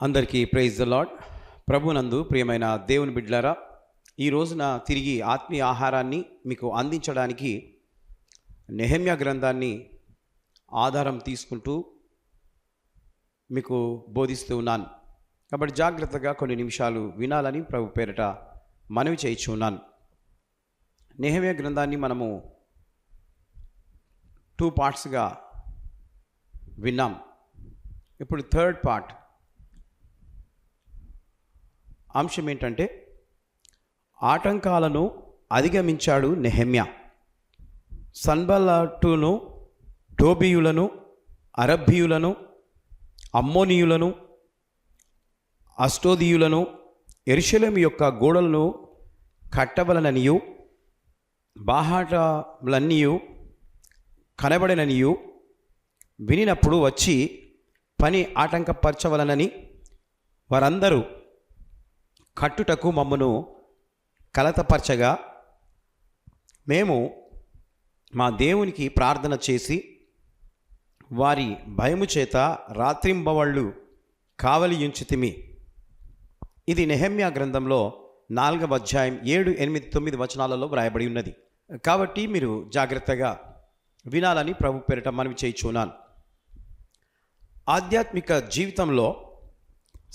అందరికీ praise the lord. ప్రభునందు ప్రియమైన దేవుని బిడ్డలారా, ఈ రోజున తిరిగి ఆత్మీయ ఆహారాన్ని మీకు అందించడానికి నెహెమ్యా గ్రంథాన్ని ఆధారం తీసుకుంటూ మీకు బోధిస్తూ ఉన్నాను. కాబట్టి జాగ్రత్తగా కొన్ని నిమిషాలు వినాలని ప్రభు పేరిట మనవి చేయించున్నాను. నెహెమ్యా గ్రంథాన్ని మనము 2 పార్ట్స్గా విన్నాం. ఇప్పుడు 3rd పార్ట్ అంశం ఏంటంటే, ఆటంకాలను అధిగమించాడు నెహెమ్యా. సన్బల్లటును, టోబీయులను, అరబ్బీయులను, అమ్మోనీయులను, అష్టోదీయులను యెరూషలేము యొక్క గోడలను కట్టవలననియు, బాహాటములన్నీయు కనబడననియు వినినప్పుడు వచ్చి పని ఆటంకపరచవలనని వారందరూ కట్టుటకు మమ్మను కలతపరచగా, మేము మా దేవునికి ప్రార్థన చేసి వారి భయము చేత రాత్రింబవళ్ళు కావలి ఉంచితిమి. ఇది నెహెమ్యా గ్రంథంలో 4వ అధ్యాయం 7, 8, 9 వచనాలలో వ్రాయబడి ఉన్నది. కాబట్టి మీరు జాగ్రత్తగా వినాలని ప్రభు పేరిట మనవి చేయుచున్నాను. ఆధ్యాత్మిక జీవితంలో,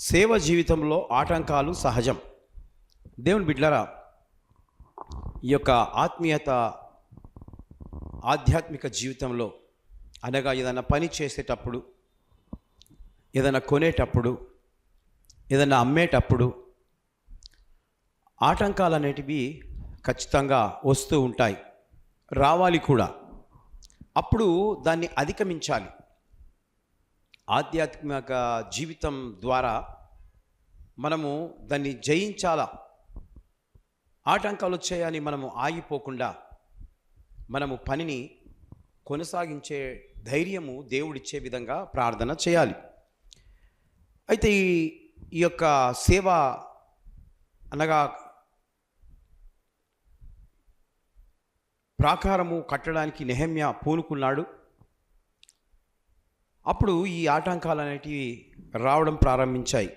సేవ జీవితంలో ఆటంకాలు సహజం. దేవుని బిడ్డలారా, ఈ యొక్క ఆధ్యాత్మిక జీవితంలో అనగా ఏదైనా పని చేసేటప్పుడు, ఏదైనా కొనేటప్పుడు, ఏదైనా అమ్మేటప్పుడు ఆటంకాలు అనేటివి ఖచ్చితంగా వస్తూ ఉంటాయి, రావాలి కూడా. అప్పుడు దాన్ని అధిగమించాలి. ఆధ్యాత్మిక జీవితం ద్వారా మనము దాన్ని జయించాలా. ఆటంకాలు వచ్చాయని మనము ఆగిపోకుండా మనము పనిని కొనసాగించే ధైర్యము దేవుడిచ్చే విధంగా ప్రార్థన చేయాలి. అయితే ఈ యొక్క సేవ అనగా ప్రాకారము కట్టడానికి నెహెమ్యా పూనుకున్నాడు. అప్పుడు ఈ ఆటంకాలు అనేటివి రావడం ప్రారంభించాయి.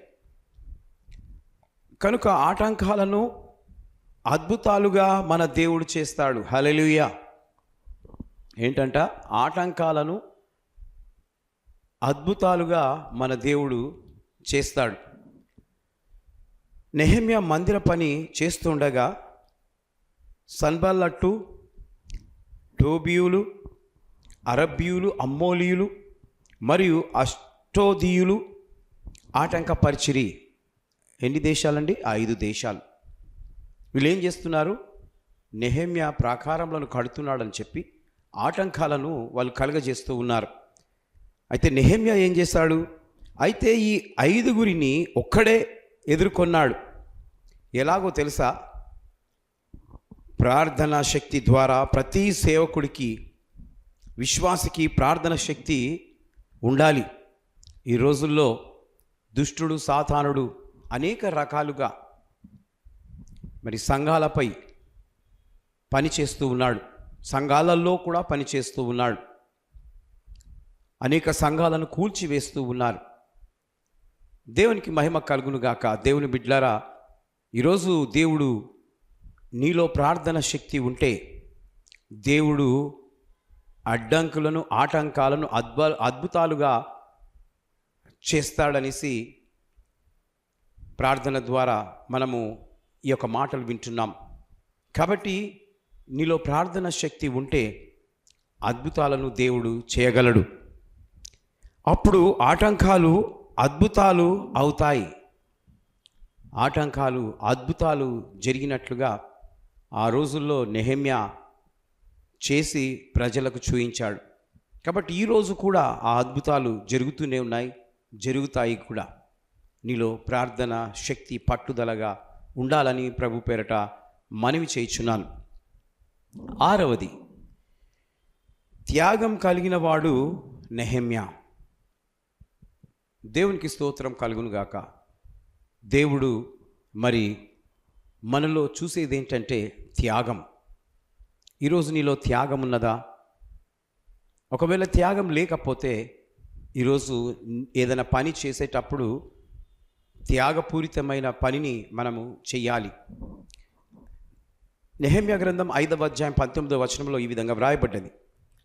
కనుక ఆటంకాలను అద్భుతాలుగా మన దేవుడు చేస్తాడు. హల్లెలూయా. ఏంటంట? ఆటంకాలను అద్భుతాలుగా మన దేవుడు చేస్తాడు. నెహెమ్యా మందిర పని చేస్తుండగా సన్బల్లటు, టోబీయులు, అరబ్బీయులు, అమ్మోనీయులు మరియు అష్టోదీయులు ఆటంకపరిచిరి. ఎన్ని దేశాలండి? 5 దేశాలు. వీళ్ళు ఏం చేస్తున్నారు? నెహెమ్యా ప్రాకారములను కడుతున్నాడని చెప్పి ఆటంకాలను వాళ్ళు కలుగజేస్తూ ఉన్నారు. అయితే నెహెమ్యా ఏం చేశాడు? అయితే ఈ 5గురిని ఒక్కడే ఎదుర్కొన్నాడు. ఎలాగో తెలుసా? ప్రార్థనా శక్తి ద్వారా ప్రతి సేవకుడికి, విశ్వాసికి ప్రార్థన శక్తి ఉండాలి. ఈ రోజుల్లో దుష్టుడు, సాతానుడు అనేక రకాలుగా మరి సంఘాలపై పనిచేస్తూ ఉన్నాడు. సంఘాలలో కూడా పనిచేస్తూ ఉన్నాడు. అనేక సంఘాలను కూల్చివేస్తూ ఉన్నారు. దేవునికి మహిమ కలుగునుగాక. దేవుని బిడ్డలారా, ఈరోజు దేవుడు నీలో ప్రార్థన శక్తి ఉంటే దేవుడు అడ్డంకులను, ఆటంకాలను అద్భుతాలుగా చేస్తాడనేసి ప్రార్థన ద్వారా మనము ఈ యొక్క మాటలు వింటున్నాం. కాబట్టి నీలో ప్రార్థన శక్తి ఉంటే అద్భుతాలను దేవుడు చేయగలడు. అప్పుడు ఆటంకాలు అద్భుతాలు అవుతాయి. ఆటంకాలు అద్భుతాలు జరిగినట్లుగా ఆ రోజుల్లో నెహెమ్యా చేసి ప్రజలకు చూయించాడు. కాబట్టి ఈరోజు కూడా ఆ అద్భుతాలు జరుగుతూనే ఉన్నాయి, జరుగుతాయి కూడా. నీలో ప్రార్థన శక్తి పట్టుదలగా ఉండాలని ప్రభు పేరట మనవి చేయుచున్నాను. 6వది, త్యాగం కలిగిన వాడు నెహెమ్యా. దేవునికి స్తోత్రం కలుగునుగాక. దేవుడు మరి మనలో చూసేది ఏంటంటే త్యాగం. ఈరోజు నీలో త్యాగం ఉన్నదా? ఒకవేళ త్యాగం లేకపోతే ఈరోజు ఏదైనా పని చేసేటప్పుడు త్యాగపూరితమైన పనిని మనము చెయ్యాలి. నెహెమ్యా గ్రంథం 5వ అధ్యాయం 19వ వచనంలో ఈ విధంగా వ్రాయబడ్డది.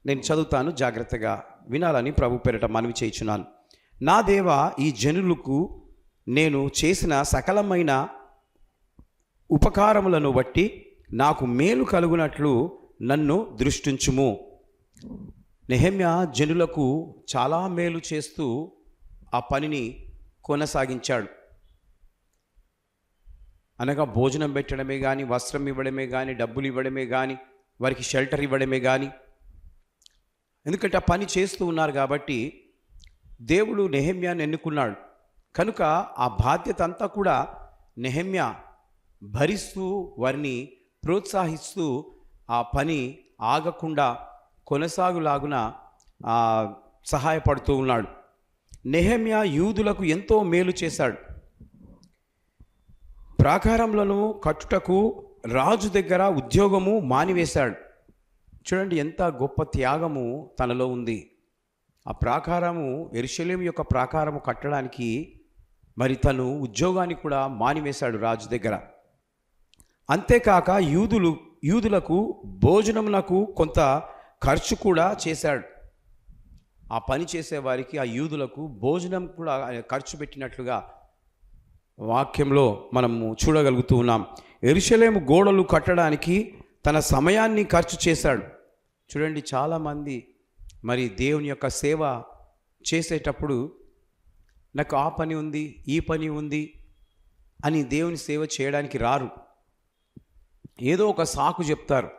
నేను చదువుతాను, జాగ్రత్తగా వినాలని ప్రభు పేరిట మనవి చేయుచున్నాను. నా దేవా, ఈ జనులకు నేను చేసిన సకలమైన ఉపకారములను బట్టి నాకు మేలు కలుగునట్లు నన్ను దృష్టించుము. నెహెమ్యా జనులకు చాలా మేలు చేస్తూ ఆ పనిని కొనసాగించాడు. అనగా భోజనం పెట్టడమే కానీ, వస్త్రం ఇవ్వడమే కానీ, డబ్బులు ఇవ్వడమే కానీ, వారికి షెల్టర్ ఇవ్వడమే కానీ, ఎందుకంటే ఆ పని చేస్తూ ఉన్నారు కాబట్టి దేవుడు నెహెమ్యాను ఎన్నుకున్నాడు. కనుక ఆ బాధ్యత అంతా కూడా నెహెమ్యా భరిస్తూ వారిని ప్రోత్సహిస్తూ ఆ పని ఆగకుండా కొనసాగులాగున సహాయపడుతూ ఉన్నాడు. నెహెమ్యా యూదులకు ఎంతో మేలు చేశాడు. ప్రాకారములను కట్టుటకు రాజు దగ్గర ఉద్యోగము మానివేశాడు. చూడండి ఎంత గొప్ప త్యాగము తనలో ఉంది. ఆ ప్రాకారము, యెరూషలేము యొక్క ప్రాకారము కట్టడానికి మరి తను ఉద్యోగాన్ని కూడా మానివేశాడు రాజు దగ్గర. అంతేకాక యూదులకు భోజనమునకు కొంత ఖర్చు కూడా చేశాడు. ఆ పని చేసేవారికి, ఆ యూదులకు భోజనం కూడా ఖర్చు పెట్టినట్లుగా వాక్యంలో మనము చూడగలుగుతూ ఉన్నాం. యెరూషలేము గోడలు కట్టడానికి తన సమయాన్ని ఖర్చు చేశాడు. చూడండి, చాలామంది మరి దేవుని యొక్క సేవ చేసేటప్పుడు నాకు ఆ పని ఉంది, ఈ పని ఉంది అని దేవుని సేవ చేయడానికి రారు. ఏదో ఒక సాకు చెప్తారు.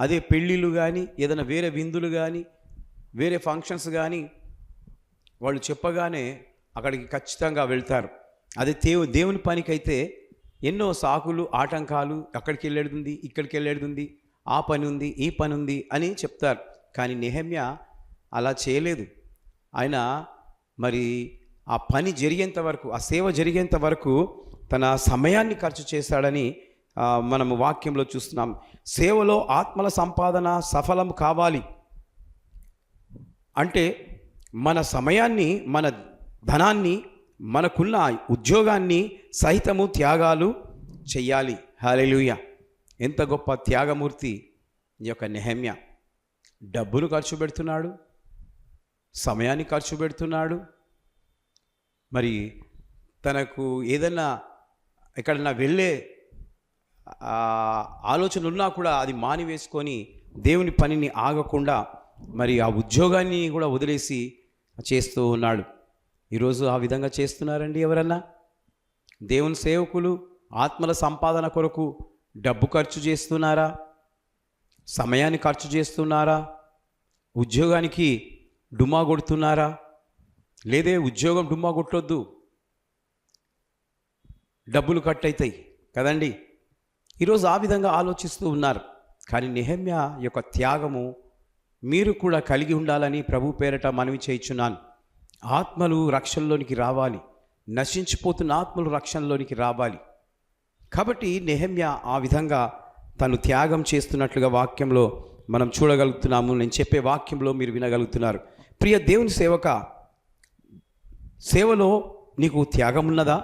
అదే పెళ్ళిళ్ళు కానీ, ఏదైనా వేరే విందులు కానీ, వేరే ఫంక్షన్స్ కానీ వాళ్ళు చెప్పగానే అక్కడికి ఖచ్చితంగా వెళ్తారు. అదే దేవుని పనికైతే ఎన్నో సాకులు, ఆటంకాలు, అక్కడికి వెళ్ళేది, ఇక్కడికి వెళ్ళేది, ఆ పని ఉంది, ఈ పని ఉంది అని చెప్తారు. కానీ నెహెమ్యా అలా చేయలేదు. ఆయన మరి ఆ పని జరిగేంత వరకు, ఆ సేవ జరిగేంత వరకు తన సమయాన్ని ఖర్చు చేశాడని మనము వాక్యంలో చూస్తున్నాం. సేవలో ఆత్మల సంపాదన సఫలం కావాలి అంటే మన సమయాన్ని, మన ధనాన్ని, మనకున్న ఉద్యోగాన్ని సహితము త్యాగాలు చెయ్యాలి. హల్లెలూయా! ఎంత గొప్ప త్యాగమూర్తి ఈ యొక్క నెహెమ్యా. డబ్బును ఖర్చు పెడుతున్నాడు, సమయాన్ని ఖర్చు పెడుతున్నాడు. మరి తనకు ఏదైనా ఎక్కడన్నా వెళ్ళే ఆలోచన ఉన్నా కూడా అది మానివేసుకొని దేవుని పనిని ఆగకుండా మరి ఆ ఉద్యోగాన్ని కూడా వదిలేసి చేస్తూ ఉన్నాడు. ఈరోజు ఆ విధంగా చేస్తున్నారండి ఎవరన్నా? దేవుని సేవకులు ఆత్మల సంపాదన కొరకు డబ్బు ఖర్చు చేస్తున్నారా? సమయాన్ని ఖర్చు చేస్తున్నారా? ఉద్యోగానికి డుమ్మా కొడుతున్నారా? లేదే ఉద్యోగం డుమ్మా కొట్టొద్దు, డబ్బులు కట్ అవుతాయి కదండి. ఈరోజు ఆ విధంగా ఆలోచిస్తూ ఉన్నారు. కానీ నెహెమ్యా యొక్క త్యాగము మీరు కూడా కలిగి ఉండాలని ప్రభు పేరట మనవి చేయుచున్నాను. ఆత్మలు రక్షణలోనికి రావాలి, నశించిపోతున్న ఆత్మలు రక్షణలోనికి రావాలి. కాబట్టి నెహెమ్యా ఆ విధంగా తను త్యాగం చేస్తున్నట్లుగా వాక్యంలో మనం చూడగలుగుతున్నాము. నేను చెప్పే వాక్యంలో మీరు వినగలుగుతున్నారు. ప్రియ దేవుని సేవక, సేవలో నీకు త్యాగం ఉన్నదా?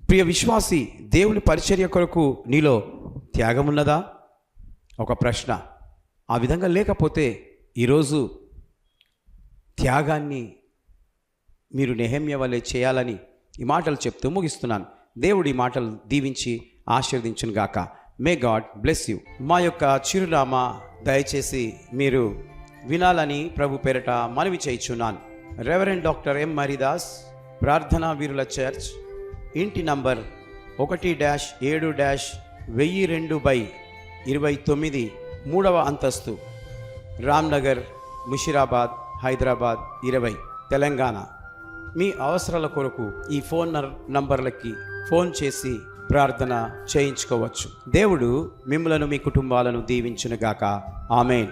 ప్రియ విశ్వాసి, దేవుని పరిచర్య కొరకు నీలో త్యాగం ఉన్నదా? ఒక ప్రశ్న. ఆ విధంగా లేకపోతే ఈరోజు త్యాగాన్ని మీరు నెహెమ్యా వలె చేయాలని ఈ మాటలు చెప్తూ ముగిస్తున్నాను. దేవుడు ఈ మాటలు దీవించి ఆశీర్వదించును గాక. May God bless you. మా యొక్క చిరునామా దయచేసి మీరు వినాలని ప్రభు పేరట మనవి చేయుచున్నాను. రెవరెండ్ డాక్టర్ ఎం మరిదాస్, ప్రార్థనా వీరుల చర్చ్, ఇంటి నంబర్ 1-7-1002/29, 3వ అంతస్తు, రామ్నగర్, ముషిరాబాద్, హైదరాబాద్ 20, తెలంగాణ. మీ అవసరాల కొరకు ఈ ఫోన్ నంబర్లకి ఫోన్ చేసి ప్రార్థన చేయించుకోవచ్చు. దేవుడు మిమ్మలను, మీ కుటుంబాలను దీవించునుగాక. ఆమేన్.